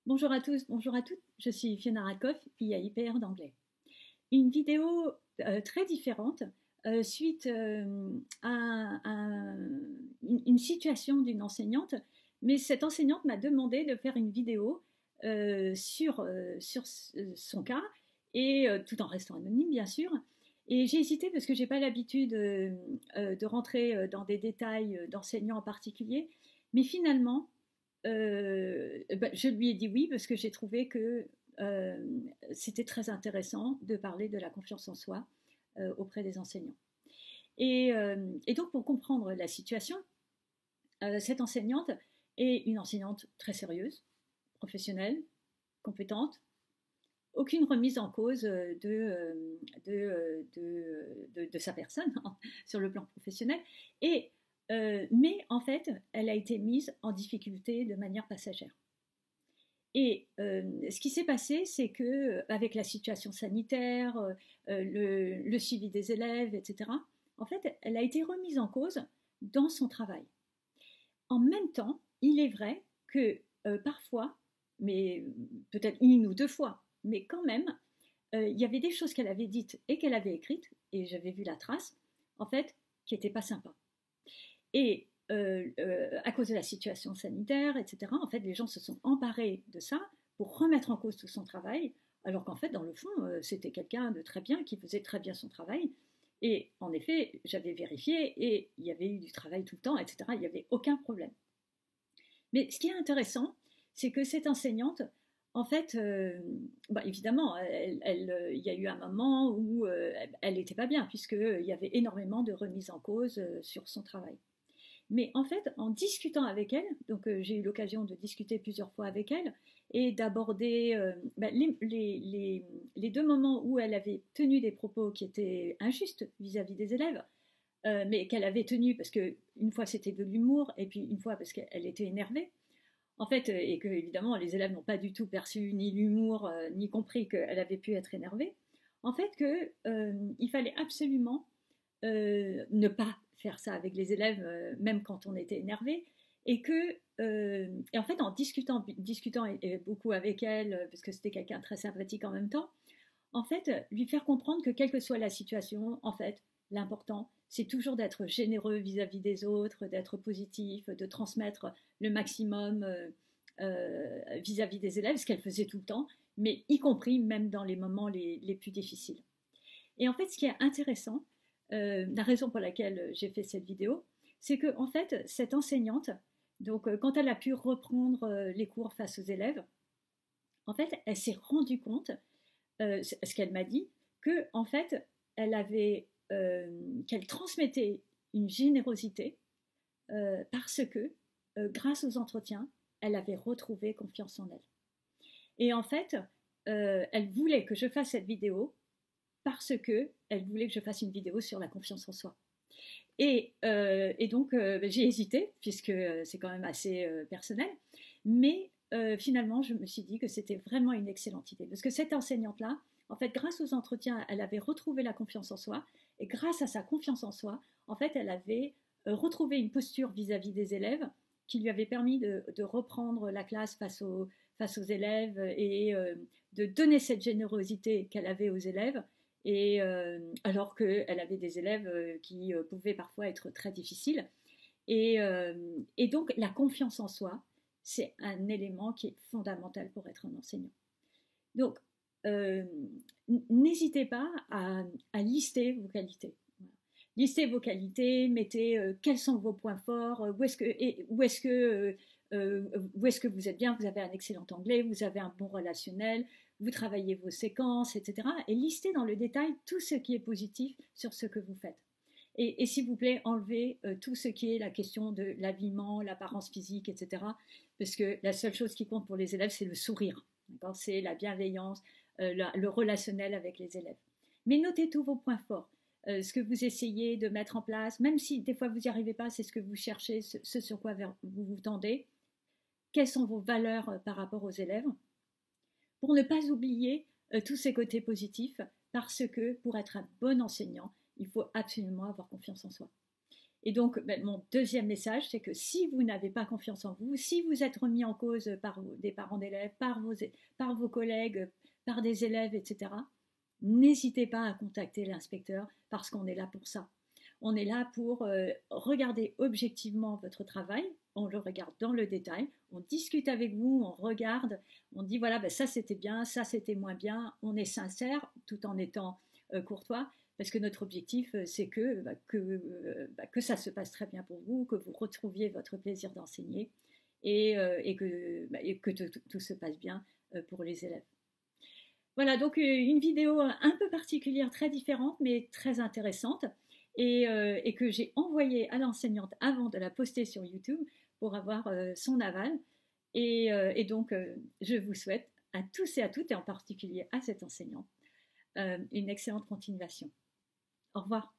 Bonjour à tous, bonjour à toutes, je suis Fiona Rakoff, IAIPR d'anglais. Une vidéo très différente suite à une situation d'une enseignante, mais cette enseignante m'a demandé de faire une vidéo sur son cas, et tout en restant anonyme bien sûr. Et j'ai hésité parce que j'ai pas l'habitude de rentrer dans des détails d'enseignants en particulier, mais finalement, je lui ai dit oui parce que j'ai trouvé que euh, c'était très intéressant de parler de la confiance en soi auprès des enseignants. Et donc, pour comprendre la situation, cette enseignante est une enseignante très sérieuse, professionnelle, compétente, aucune remise en cause de sa personne sur le plan professionnel. Mais en fait, elle a été mise en difficulté de manière passagère. Et ce qui s'est passé, c'est que avec la situation sanitaire, le suivi des élèves, etc., en fait, elle a été remise en cause dans son travail. En même temps, il est vrai que parfois, mais peut-être une ou deux fois, mais quand même, il y avait des choses qu'elle avait dites et qu'elle avait écrites, et j'avais vu la trace, en fait, qui n'étaient pas sympas. Et à cause de la situation sanitaire, etc., en fait, les gens se sont emparés de ça pour remettre en cause tout son travail, alors qu'en fait, dans le fond, c'était quelqu'un de très bien, qui faisait très bien son travail. Et en effet, j'avais vérifié et il y avait eu du travail tout le temps, etc. Il n'y avait aucun problème. Mais ce qui est intéressant, c'est que cette enseignante, en fait, évidemment, il y a eu un moment où elle n'était pas bien, puisqu'il y avait énormément de remises en cause sur son travail. Mais en fait, en discutant avec elle, donc j'ai eu l'occasion de discuter plusieurs fois avec elle et d'aborder les deux moments où elle avait tenu des propos qui étaient injustes vis-à-vis des élèves, mais qu'elle avait tenu parce que une fois c'était de l'humour et puis une fois parce qu'elle était énervée. En fait, et que évidemment les élèves n'ont pas du tout perçu ni l'humour ni compris qu'elle avait pu être énervée. En fait, il fallait absolument ne pas faire ça avec les élèves, même quand on était énervé, et en fait en discutant beaucoup avec elle, parce que c'était quelqu'un de très sympathique en même temps, en fait lui faire comprendre que quelle que soit la situation, en fait l'important c'est toujours d'être généreux vis-à-vis des autres, d'être positif, de transmettre le maximum vis-à-vis des élèves, ce qu'elle faisait tout le temps, mais y compris même dans les moments les plus difficiles. Et en fait, ce qui est intéressant, la raison pour laquelle j'ai fait cette vidéo, c'est que en fait, cette enseignante, donc quand elle a pu reprendre les cours face aux élèves, en fait, elle s'est rendue compte, ce qu'elle m'a dit, que en fait, qu'elle transmettait une générosité parce que, grâce aux entretiens, elle avait retrouvé confiance en elle. Et en fait, elle voulait que je fasse cette vidéo parce qu'elle voulait que je fasse une vidéo sur la confiance en soi. Et donc, j'ai hésité, puisque c'est quand même assez personnel, mais finalement, je me suis dit que c'était vraiment une excellente idée. Parce que cette enseignante-là, en fait, grâce aux entretiens, elle avait retrouvé la confiance en soi, et grâce à sa confiance en soi, en fait, elle avait retrouvé une posture vis-à-vis des élèves qui lui avait permis de reprendre la classe face aux élèves et de donner cette générosité qu'elle avait aux élèves, et alors qu'elle avait des élèves qui pouvaient parfois être très difficiles. Et donc la confiance en soi, c'est un élément qui est fondamental pour être un enseignant. Donc euh, n'hésitez pas à lister vos qualités. Voilà. Listez vos qualités, mettez quels sont vos points forts, où est-ce que vous êtes bien, vous avez un excellent anglais, vous avez un bon relationnel, vous travaillez vos séquences, etc. Et listez dans le détail tout ce qui est positif sur ce que vous faites. Et s'il vous plaît, enlevez tout ce qui est la question de l'habillement, l'apparence physique, etc. Parce que la seule chose qui compte pour les élèves, c'est le sourire. C'est la bienveillance, le relationnel avec les élèves. Mais notez tous vos points forts, ce que vous essayez de mettre en place, même si des fois vous n'y arrivez pas, c'est ce que vous cherchez, ce sur quoi vous vous tendez. Quelles sont vos valeurs par rapport aux élèves, pour ne pas oublier tous ces côtés positifs, parce que pour être un bon enseignant, il faut absolument avoir confiance en soi. Et donc, mon deuxième message, c'est que si vous n'avez pas confiance en vous, si vous êtes remis en cause par des parents d'élèves, par vos collègues, par des élèves, etc., n'hésitez pas à contacter l'inspecteur parce qu'on est là pour ça. On est là pour regarder objectivement votre travail, on le regarde dans le détail, on discute avec vous, on regarde, on dit voilà, ça c'était bien, ça c'était moins bien, on est sincère tout en étant courtois, parce que notre objectif, c'est que ça se passe très bien pour vous, que vous retrouviez votre plaisir d'enseigner et que tout se passe bien pour les élèves. Voilà, donc une vidéo un peu particulière, très différente, mais très intéressante, et que j'ai envoyée à l'enseignante avant de la poster sur YouTube pour avoir son aval. Et donc, je vous souhaite à tous et à toutes, et en particulier à cette enseignante, une excellente continuation. Au revoir.